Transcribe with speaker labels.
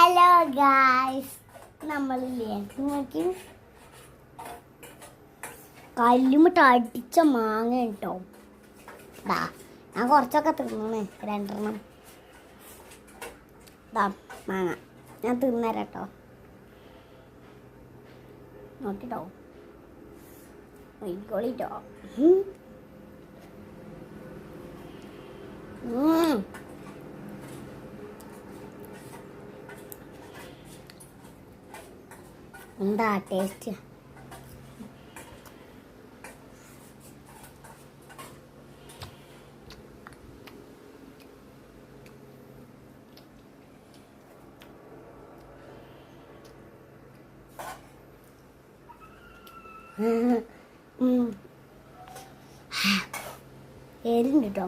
Speaker 1: Hello guys, നമ്മളില്ലേ നോക്കി കല്ലുമിട്ട് അടിച്ച മാങ്ങ കേട്ടോ. ഞാൻ കുറച്ചൊക്കെ തിന്നണേ, 2 മാങ്ങ ഞാൻ തിന്നേരട്ടോ. നോക്കിട്ടോ നോക്കിക്കോളിട്ടോ. എന്താ ടേസ്റ്റ്? എരിണ്ട് കേട്ടോ.